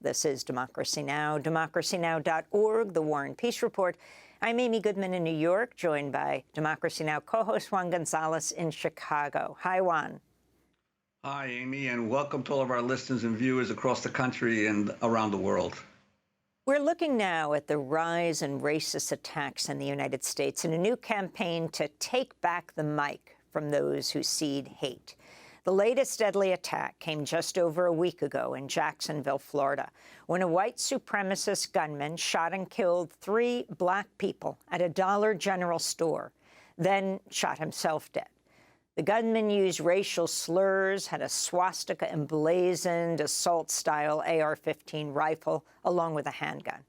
This is Democracy Now!, democracynow.org, The War and Peace Report. I'm Amy Goodman in New York, joined by Democracy Now! Co-host Juan Gonzalez in Chicago. Hi, Juan. Hi, Amy, and welcome to all of our listeners and viewers across the country and around the world. We're looking now at the rise in racist attacks in the United States and a new campaign to take back the mic from those who seed hate. The latest deadly attack came just over a week ago in Jacksonville, Florida, when a white supremacist gunman shot and killed 3 black people at a Dollar General store, then shot himself dead. The gunman used racial slurs, had a swastika emblazoned assault-style AR-15 rifle, along with a handgun.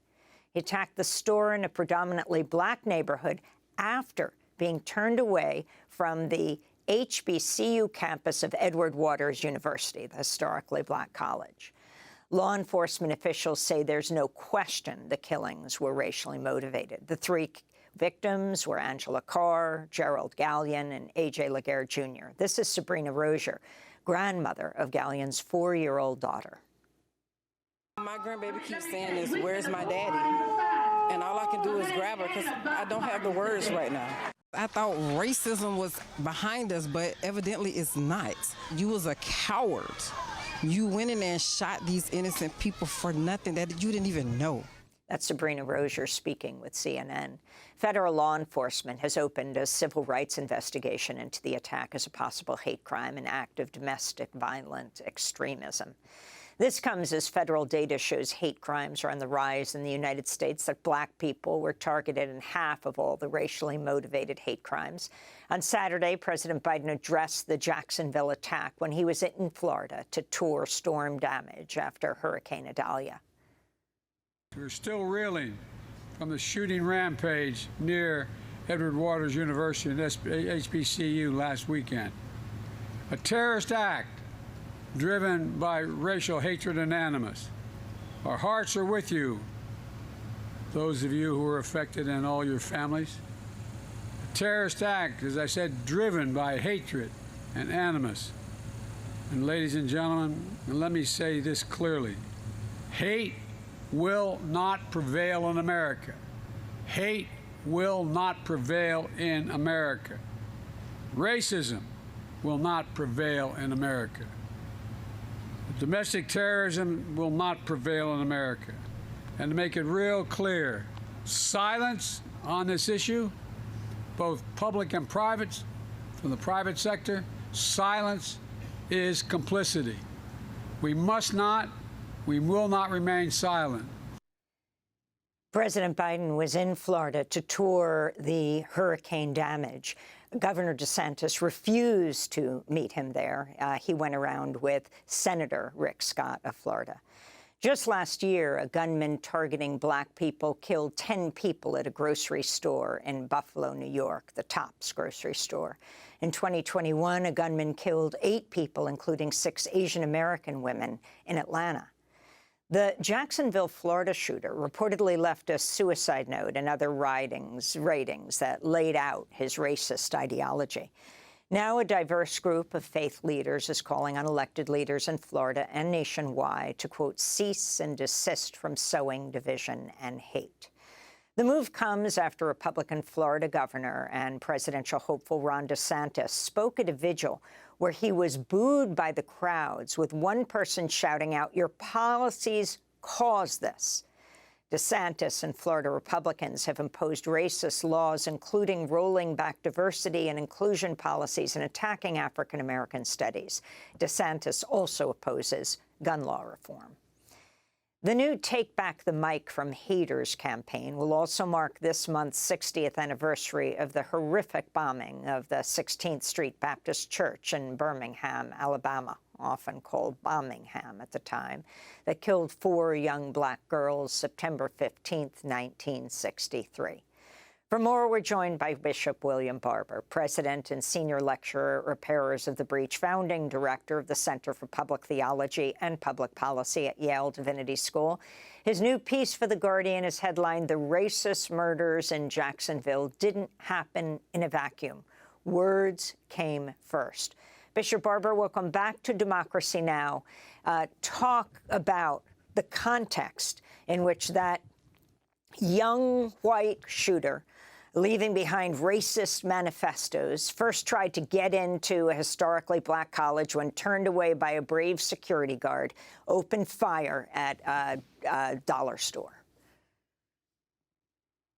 He attacked the store in a predominantly black neighborhood after being turned away from the HBCU campus of Edward Waters University, the historically black college. Law enforcement officials say there's no question the killings were racially motivated. The 3 victims were Angela Carr, Gerald Gallion, and A.J. Laguerre Jr. This is Sabrina Rozier, grandmother of Gallion's 4-year-old daughter. My grandbaby keeps saying this, "Where's my daddy?" And all I can do is grab her because I don't have the words right now. I thought racism was behind us, but evidently it's not. You was a coward. You went in there and shot these innocent people for nothing that you didn't even know. That's Sabrina Rozier speaking with CNN. Federal law enforcement has opened a civil rights investigation into the attack as a possible hate crime, an act of domestic violent extremism. This comes as federal data shows hate crimes are on the rise in the United States, that black people were targeted in half of all the racially motivated hate crimes. On Saturday, President Biden addressed the Jacksonville attack when he was in Florida to tour storm damage after Hurricane Idalia. We're still reeling from the shooting rampage near Edward Waters University and HBCU last weekend. A terrorist act driven by racial hatred and animus. Our hearts are with you, those of you who were affected and all your families. A terrorist act, as I said, driven by hatred and animus. And ladies and gentlemen, let me say this clearly. Hate will not prevail in America. Hate will not prevail in America. Racism will not prevail in America. Domestic terrorism will not prevail in America. And to make it real clear, silence on this issue, both public and private, from the private sector, silence is complicity. We must not, we will not remain silent. President Biden was in Florida to tour the hurricane damage. Governor DeSantis refused to meet him there. He went around with Senator Rick Scott of Florida. Just last year, a gunman targeting black people killed 10 people at a grocery store in Buffalo, New York, the Tops grocery store. In 2021, a gunman killed 8 people, including 6 Asian American women, in Atlanta. The Jacksonville, Florida shooter reportedly left a suicide note and other ratings that laid out his racist ideology. Now a diverse group of faith leaders is calling on elected leaders in Florida and nationwide to, quote, cease and desist from sowing division and hate. The move comes after Republican Florida governor and presidential hopeful Ron DeSantis spoke at a vigil where he was booed by the crowds, with one person shouting out, "Your policies caused this." DeSantis and Florida Republicans have imposed racist laws, including rolling back diversity and inclusion policies and attacking African-American studies. DeSantis also opposes gun law reform. The new Take Back the Mic from Haters campaign will also mark this month's 60th anniversary of the horrific bombing of the 16th Street Baptist Church in Birmingham, Alabama, often called Bombingham at the time, that killed 4 young black girls September 15, 1963. For more, we're joined by Bishop William Barber, president and senior lecturer at Repairers of the Breach, founding director of the Center for Public Theology and Public Policy at Yale Divinity School. His new piece for The Guardian is headlined, "The Racist Murders in Jacksonville Didn't Happen in a Vacuum. Words Came First." Bishop Barber, welcome back to Democracy Now! Talk about the context in which that young white shooter, leaving behind racist manifestos, first tried to get into a historically black college when turned away by a brave security guard, opened fire at a dollar store.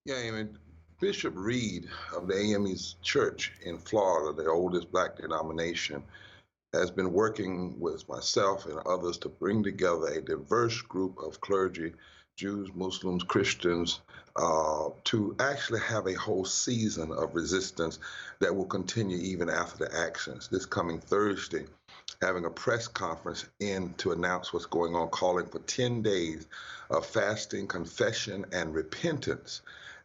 Yeah, Amy. Bishop Reed of the AME's church in Florida, the oldest black denomination, has been working with myself and others to bring together a diverse group of clergy, Jews, Muslims, Christians, to actually have a whole season of resistance that will continue even after the actions. This coming Thursday, having a press conference to announce what's going on, calling for 10 days of fasting, confession, and repentance,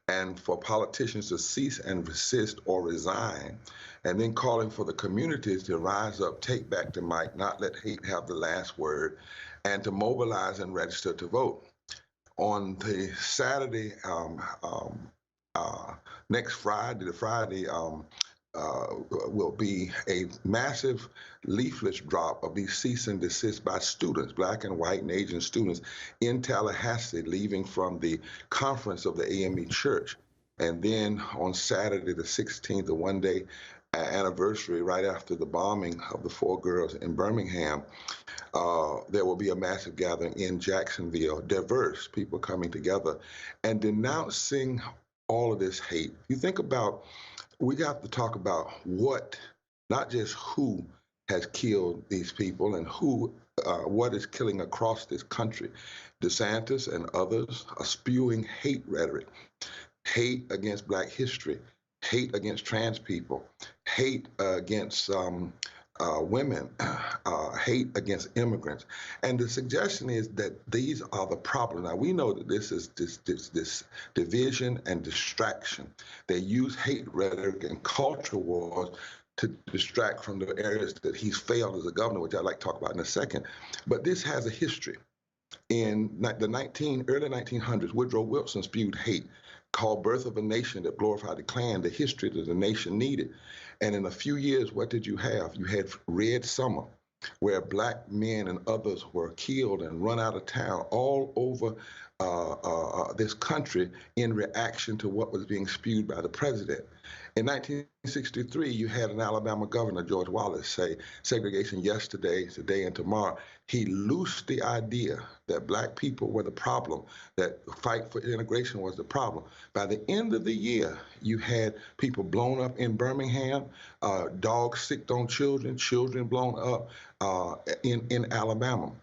and for politicians to cease and resist or resign, and then calling for the communities to rise up, take back the mic, not let hate have the last word, and to mobilize and register to vote. On the Saturday, next Friday, will be a massive leaflet drop of these cease and desist by students, black and white and Asian students in Tallahassee, leaving from the conference of the AME Church. And then on Saturday, the 16th, a one-day anniversary right after the bombing of the 4 girls in Birmingham, there will be a massive gathering in Jacksonville, diverse people coming together and denouncing all of this hate. You think about, we got to talk about what, not just who has killed these people and what is killing across this country. DeSantis and others are spewing hate rhetoric, hate against Black history, hate against trans people, hate against women, hate against immigrants. And the suggestion is that these are the problems. Now, we know that this is this division and distraction. They use hate rhetoric and culture wars to distract from the areas that he's failed as a governor, which I'd like to talk about in a second. But this has a history. In the early 1900s, Woodrow Wilson spewed hate, called Birth of a Nation that glorified the Klan, the history that the nation needed. And in a few years, what did you have? You had Red Summer, where Black men and others were killed and run out of town all over this country in reaction to what was being spewed by the president. In 1963, you had an Alabama governor, George Wallace, say segregation yesterday, today, and tomorrow. He loosed the idea that Black people were the problem, that fight for integration was the problem. By the end of the year, you had people blown up in Birmingham, dogs sicked on children, children blown up in Alabama.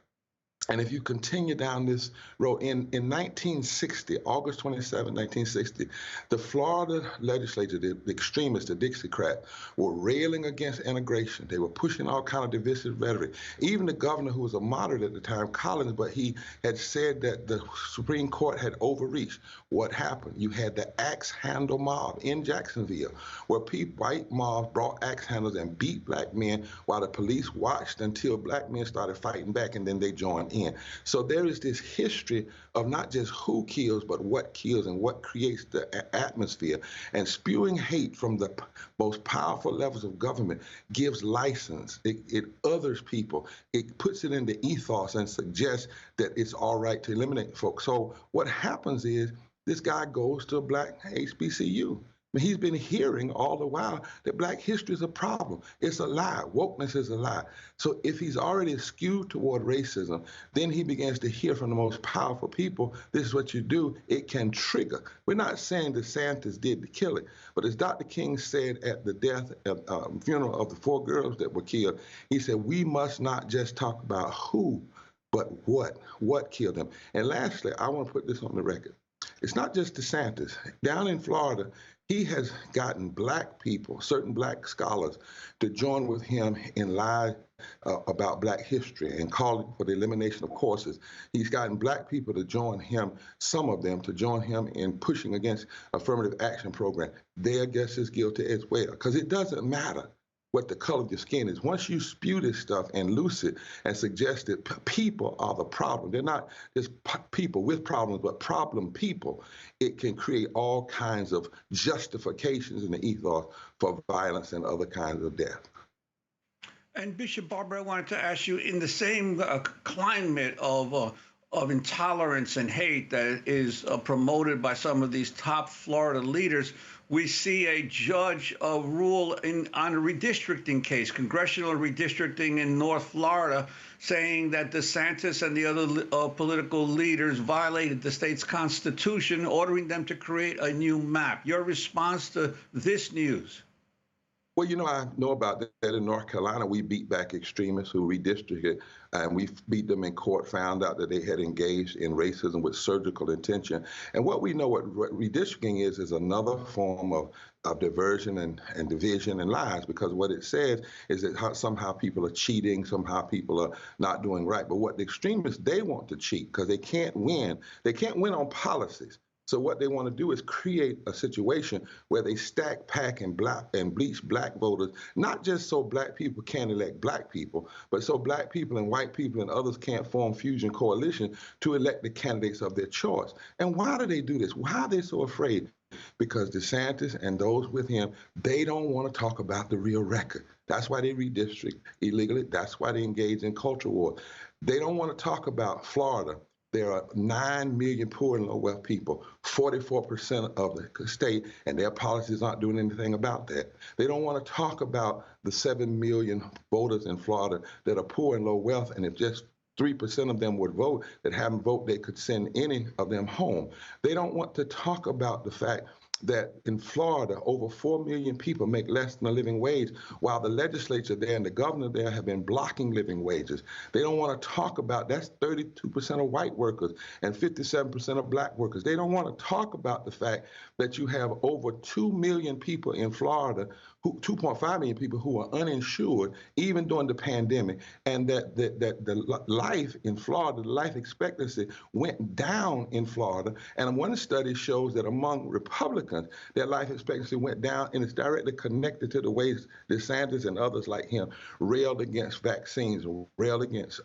And if you continue down this road, in 1960, August 27, 1960, the Florida legislature, the extremists, the Dixiecrats, were railing against integration. They were pushing all kind of divisive rhetoric. Even the governor, who was a moderate at the time, Collins, but he had said that the Supreme Court had overreached. What happened? You had the axe handle mob in Jacksonville, where white mobs brought axe handles and beat Black men while the police watched until Black men started fighting back, and then they joined in. So there is this history of not just who kills, but what kills and what creates the atmosphere. And spewing hate from the most powerful levels of government gives license. It others people. It puts it in the ethos and suggests that it's all right to eliminate folks. So what happens is this guy goes to a Black HBCU. He's been hearing all the while that Black history is a problem. It's a lie. Wokeness is a lie. So if he's already skewed toward racism, then he begins to hear from the most powerful people, this is what you do, it can trigger. We're not saying DeSantis did the killing, but as Dr. King said at the funeral of the 4 girls that were killed, he said, we must not just talk about who, but what killed them. And lastly, I want to put this on the record. It's not just DeSantis. Down in Florida, he has gotten Black people, certain Black scholars, to join with him in lies about Black history and calling for the elimination of courses. He's gotten Black people to join him, some of them, to join him in pushing against affirmative action program. Their guess is guilty as well, because it doesn't matter what the color of your skin is. Once you spew this stuff and loose it and suggest that people are the problem, they're not just people with problems, but problem people, it can create all kinds of justifications in the ethos for violence and other kinds of death. And Bishop Barber, I wanted to ask you, in the same climate of of intolerance and hate that is promoted by some of these top Florida leaders, we see a judge rule on a redistricting case, congressional redistricting in North Florida, saying that DeSantis and the other political leaders violated the state's constitution, ordering them to create a new map. Your response to this news? Well, I know about that in North Carolina. We beat back extremists who redistricted, and we beat them in court, found out that they had engaged in racism with surgical intention. And what we know what redistricting is another form of diversion and division and lies, because what it says is that somehow people are cheating, somehow people are not doing right. But what the extremists, they want to cheat because they can't win. They can't win on policies. So what they want to do is create a situation where they stack, pack, and bleach black voters, not just so black people can't elect black people, but so black people and white people and others can't form fusion coalition to elect the candidates of their choice. And why do they do this? Why are they so afraid? Because DeSantis and those with him, they don't want to talk about the real record. That's why they redistrict illegally. That's why they engage in culture war. They don't want to talk about Florida. There are 9 million poor and low-wealth people, 44% of the state, and their policies aren't doing anything about that. They don't want to talk about the 7 million voters in Florida that are poor and low wealth, and if just 3% of them would vote, that haven't voted, they could send any of them home. They don't want to talk about the fact that in Florida, over 4 million people make less than a living wage, while the legislature there and the governor there have been blocking living wages. They don't want to talk about that's 32% of white workers and 57% of black workers. They don't want to talk about the fact that you have over 2 million people in Florida, 2.5 million people who are uninsured, even during the pandemic, and that the life in Florida, the life expectancy went down in Florida. And one study shows that among Republicans, their life expectancy went down, and it's directly connected to the ways DeSantis and others like him railed against vaccines, railed against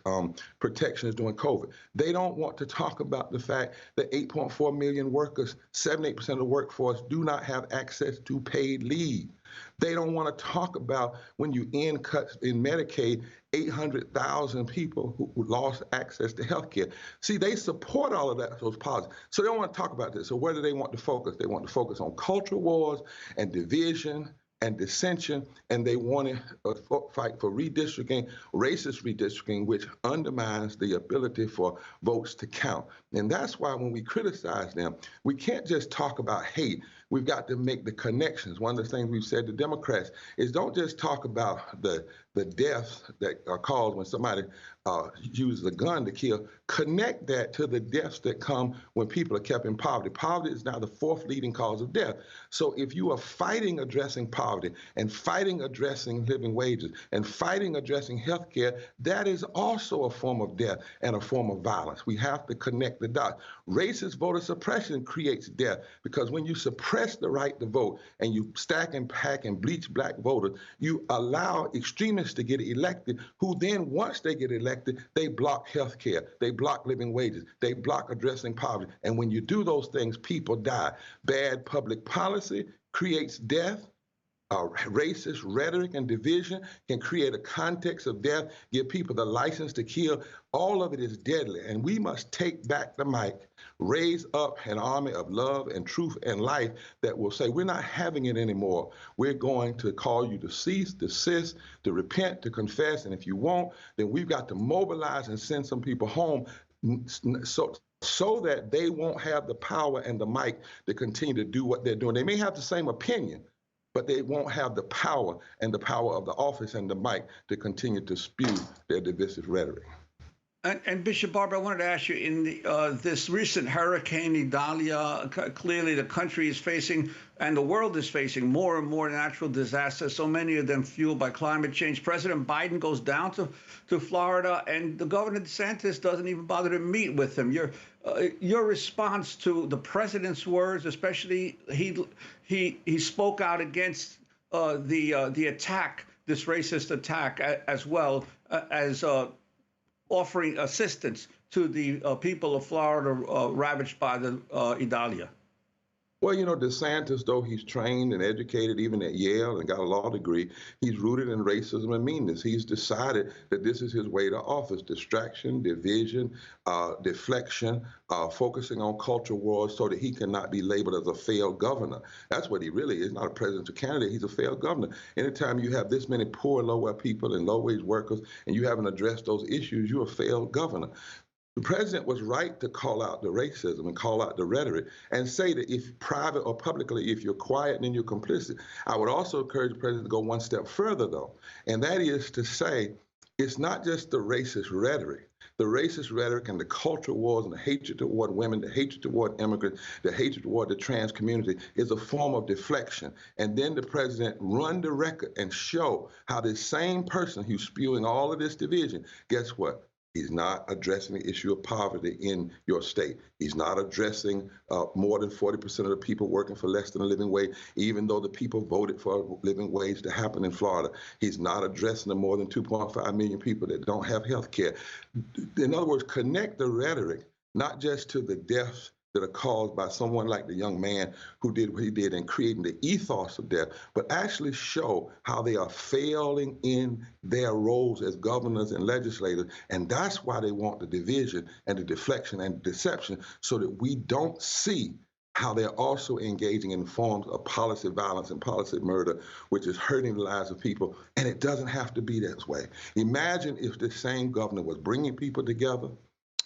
protections during COVID. They don't want to talk about the fact that 8.4 million workers, 78% of the workforce, do not have access to paid leave. They don't want to talk about when you end cuts in Medicaid, 800,000 people who lost access to health care. See, they support all of that, those policies. So they don't want to talk about this. So where do they want to focus? They want to focus on culture wars and division and dissension, and they want to fight for redistricting, racist redistricting, which undermines the ability for votes to count. And that's why when we criticize them, we can't just talk about hate. We've got to make the connections. One of the things we've said to Democrats is don't just talk about the deaths that are caused when somebody uses a gun to kill. Connect that to the deaths that come when people are kept in poverty. Poverty is now the 4th leading cause of death. So if you are fighting addressing poverty and fighting addressing living wages and fighting addressing health care, that is also a form of death and a form of violence. We have to connect the dots. Racist voter suppression creates death because when you suppress the right to vote and you stack and pack and bleach black voters, you allow extremists to get elected, who then, once they get elected, they block health care, they block living wages, they block addressing poverty. And when you do those things, people die. Bad public policy creates death. Racist rhetoric and division can create a context of death, give people the license to kill. All of it is deadly, and we must take back the mic, raise up an army of love and truth and life that will say, we're not having it anymore. We're going to call you to cease, desist, to repent, to confess, and if you won't, then we've got to mobilize and send some people home so that they won't have the power and the mic to continue to do what they're doing. They may have the same opinion, but they won't have the power and the power of the office and the mic to continue to spew their divisive rhetoric. And Bishop Barber, I wanted to ask you, in this recent Hurricane Idalia, clearly the country is facing, and the world is facing, more and more natural disasters, so many of them fueled by climate change. President Biden goes down to Florida, and the governor DeSantis doesn't even bother to meet with him. Your response to the president's words, especially he spoke out against the attack, this racist attack, as well as offering assistance to the people of Florida ravaged by the Idalia. Well, DeSantis, though he's trained and educated even at Yale and got a law degree, he's rooted in racism and meanness. He's decided that this is his way to office: distraction, division, deflection, focusing on culture wars so that he cannot be labeled as a failed governor. That's what he really is, not a presidential candidate. He's a failed governor. Anytime you have this many poor, low-wage people and low-wage workers and you haven't addressed those issues, you're a failed governor. The president was right to call out the racism and call out the rhetoric and say that if private or publicly, if you're quiet, then you're complicit. I would also encourage the president to go one step further, though, and that is to say it's not just the racist rhetoric. The racist rhetoric and the cultural wars and the hatred toward women, the hatred toward immigrants, the hatred toward the trans community is a form of deflection. And then the president run the record and show how this same person who's spewing all of this division, guess what? He's not addressing the issue of poverty in your state. He's not addressing more than 40% of the people working for less than a living wage, even though the people voted for a living wage to happen in Florida. He's not addressing the more than 2.5 million people that don't have health care. In other words, connect the rhetoric, not just to the deaths that are caused by someone like the young man who did what he did in creating the ethos of death, but actually show how they are failing in their roles as governors and legislators. And that's why they want the division and the deflection and the deception, so that we don't see how they're also engaging in forms of policy violence and policy murder, which is hurting the lives of people. And it doesn't have to be this way. Imagine if this same governor was bringing people together,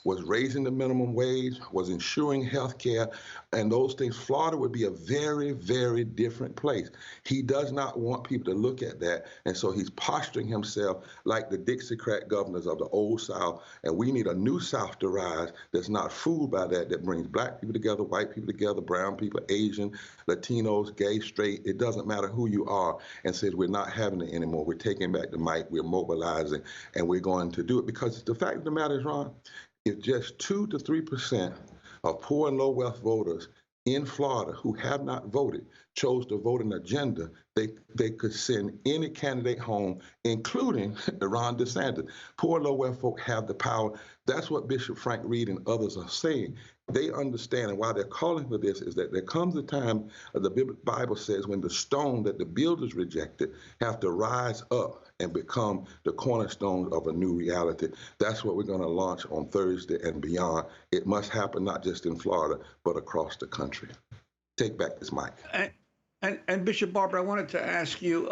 was raising the minimum wage, was ensuring health care, and those things. Florida would be a very, very different place. He does not want people to look at that, and so he's posturing himself like the Dixiecrat governors of the old South, and we need a new South to rise that's not fooled by that, that brings black people together, white people together, brown people, Asian, Latinos, gay, straight, it doesn't matter who you are, and says we're not having it anymore. We're taking back the mic, we're mobilizing, and we're going to do it. Because the fact of the matter is, Ron, if just 2 to 3% of poor and low wealth voters in Florida who have not voted chose to vote an agenda, they could send any candidate home, including Ron DeSantis. Poor and low wealth folk have the power. That's what Bishop Frank Reed and others are saying. They understand, and why they're calling for this is that there comes a time, the Bible says, when the stone that the builders rejected have to rise up and become the cornerstone of a new reality. That's what we're going to launch on Thursday and beyond. It must happen not just in Florida, but across the country. Take back this mic. And Bishop Barber, I wanted to ask you,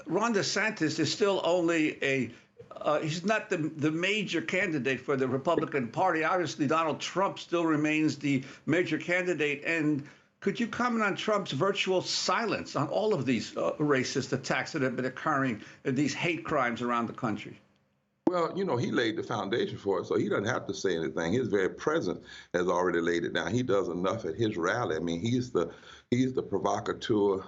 Ron DeSantis is still only he's not the major candidate for the Republican Party. Obviously, Donald Trump still remains the major candidate. And could you comment on Trump's virtual silence on all of these racist attacks that have been occurring, these hate crimes around the country? Well, he laid the foundation for it, so he doesn't have to say anything. His very presence has already laid it down. He does enough at his rally. I mean, he's the provocateur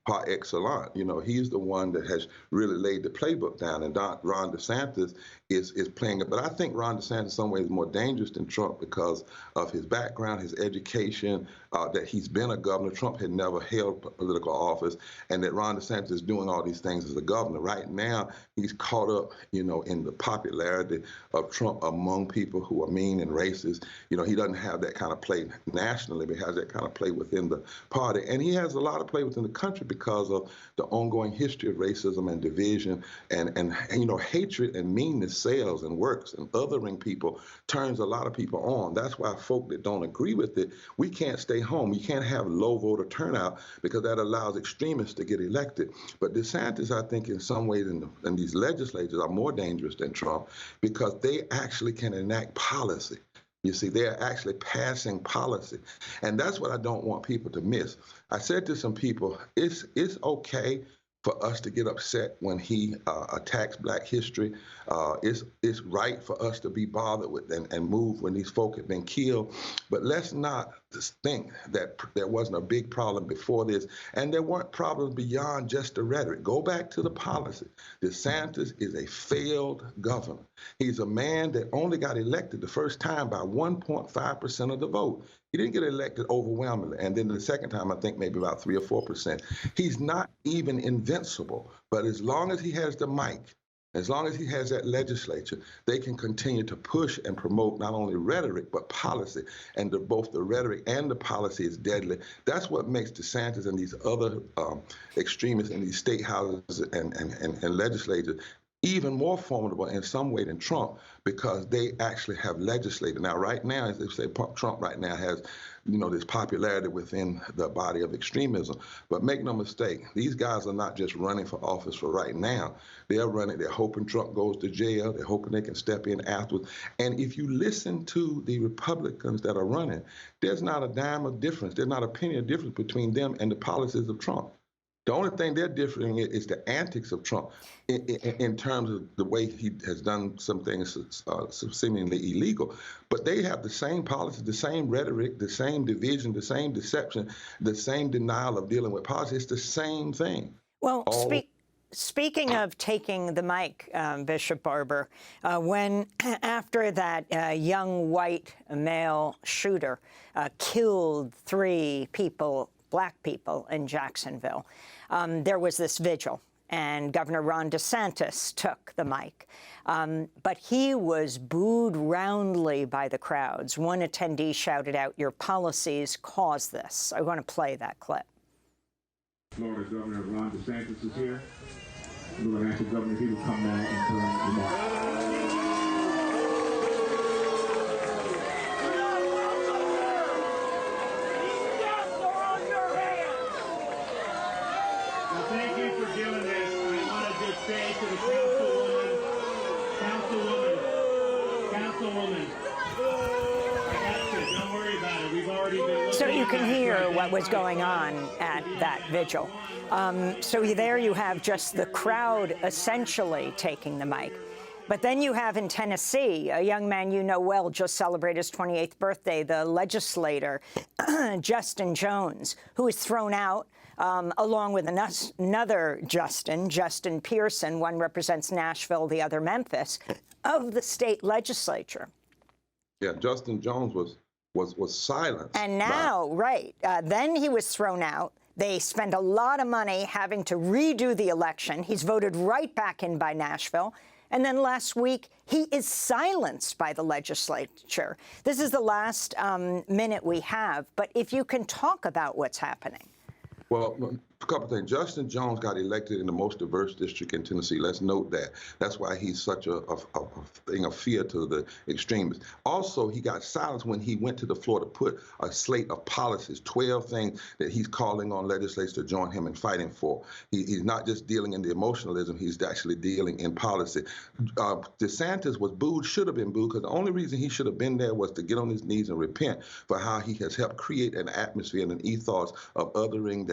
par excellence. He's the one that has really laid the playbook down, and Ron DeSantis is playing it. But I think Ron DeSantis in some ways is more dangerous than Trump because of his background, his education, that he's been a governor. Trump had never held political office, and that Ron DeSantis is doing all these things as a governor. Right now, he's caught up, in the popularity of Trump among people who are mean and racist. He doesn't have that kind of play nationally, but he has that kind of play within the party. And he has a lot of play within the country because of the ongoing history of racism and division and hatred and meanness sells and works, and othering people turns a lot of people on. That's why folk that don't agree with it, we can't stay home. We can't have low voter turnout because that allows extremists to get elected. But DeSantis, I think, in some ways, in these legislatures are more dangerous than Trump because they actually can enact policy. You see, they're actually passing policy. And that's what I don't want people to miss. I said to some people, it's okay for us to get upset when he attacks Black history. It's right for us to be bothered with and move when these folk have been killed. But let's not just think that there wasn't a big problem before this. And there weren't problems beyond just the rhetoric. Go back to the policy. DeSantis is a failed governor. He's a man that only got elected the first time by 1.5% of the vote. He didn't get elected overwhelmingly. And then the second time, I think maybe about 3 or 4%. He's not even invincible. But as long as he has the mic, As long as he has that legislature, they can continue to push and promote not only rhetoric, but policy. And both the rhetoric and the policy is deadly. That's what makes DeSantis and these other extremists in these state houses and legislatures even more formidable in some way than Trump, because they actually have legislated. Now, right now, as they say, Trump right now has, this popularity within the body of extremism. But make no mistake, these guys are not just running for office for right now. They're hoping Trump goes to jail. They're hoping they can step in afterwards. And if you listen to the Republicans that are running, there's not a dime of difference. There's not a penny of difference between them and the policies of Trump. The only thing they're differing is the antics of Trump in terms of the way he has done some things seemingly illegal. But they have the same policy, the same rhetoric, the same division, the same deception, the same denial of dealing with policy. It's the same thing. Well, speaking of taking the mic, Bishop Barber, after that young white male shooter killed 3 people, Black people in Jacksonville, there was this vigil, and Governor Ron DeSantis took the mic. But he was booed roundly by the crowds. One attendee shouted out, "Your policies caused this." I want to play that clip. Florida Governor Ron DeSantis is here. We're going to ask the governor if he will come now and turn remarks. Thank you for doing this. I want to just say to the councilwoman, don't worry about it. We've already been. So you can hear what was going on at that vigil. So there you have just the crowd essentially taking the mic. But then you have in Tennessee, a young man you know well just celebrated his 28th birthday, the legislator, Justin Jones, who was thrown out along with another Justin Pearson. One represents Nashville, the other Memphis, of the state legislature. Yeah, Justin Jones was silenced. And now, then he was thrown out. They spend a lot of money having to redo the election. He's voted right back in by Nashville. And then last week, he is silenced by the legislature. This is the last minute we have. But if you can talk about what's happening. Well, a couple of things. Justin Jones got elected in the most diverse district in Tennessee. Let's note that. That's why he's such a thing of fear to the extremists. Also, he got silenced when he went to the floor to put a slate of policies, 12 things that he's calling on legislators to join him in fighting for. He's not just dealing in the emotionalism, he's actually dealing in policy. DeSantis was booed, should have been booed, because the only reason he should have been there was to get on his knees and repent for how he has helped create an atmosphere and an ethos of othering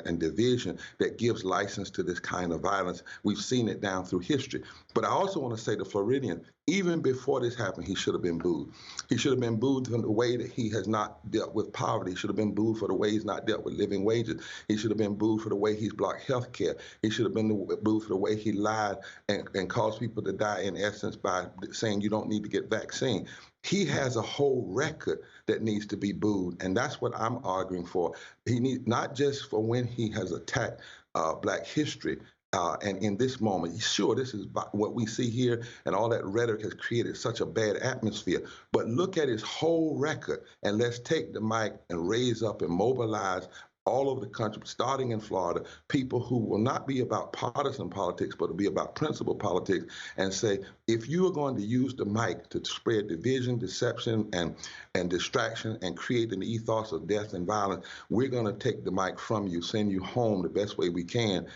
and division that gives license to this kind of violence. We've seen it down through history. But I also want to say to Floridian, even before this happened, he should have been booed. He should have been booed for the way that he has not dealt with poverty. He should have been booed for the way he's not dealt with living wages. He should have been booed for the way he's blocked health care. He should have been booed for the way he lied and caused people to die, in essence, by saying you don't need to get vaccine. He has a whole record that needs to be booed, and that's what I'm arguing for. He needs, not just for when he has attacked Black history, and in this moment, sure, this is what we see here, and all that rhetoric has created such a bad atmosphere. But look at his whole record, and let's take the mic and raise up and mobilize all over the country, starting in Florida, people who will not be about partisan politics, but will be about principle politics, and say, if you are going to use the mic to spread division, deception, and distraction, and create an ethos of death and violence, we're going to take the mic from you, send you home the best way we can,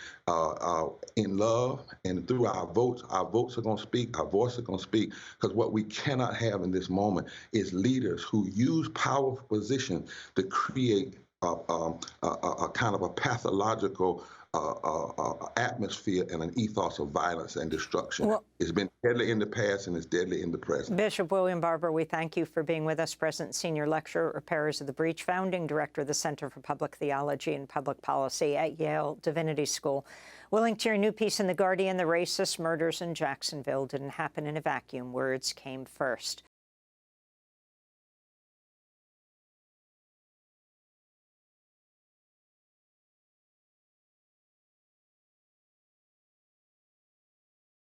in love, and through our votes are going to speak, our voice is going to speak, because what we cannot have in this moment is leaders who use powerful positions to create a kind of a pathological atmosphere and an ethos of violence and destruction. Well, it's been deadly in the past and it's deadly in the present. Bishop William Barber, we thank you for being with us, President, Senior Lecturer, Repairers of the Breach, Founding Director of the Center for Public Theology and Public Policy at Yale Divinity School. We'll link to your new piece in The Guardian, The Racist Murders in Jacksonville Didn't Happen in a Vacuum. Words came first.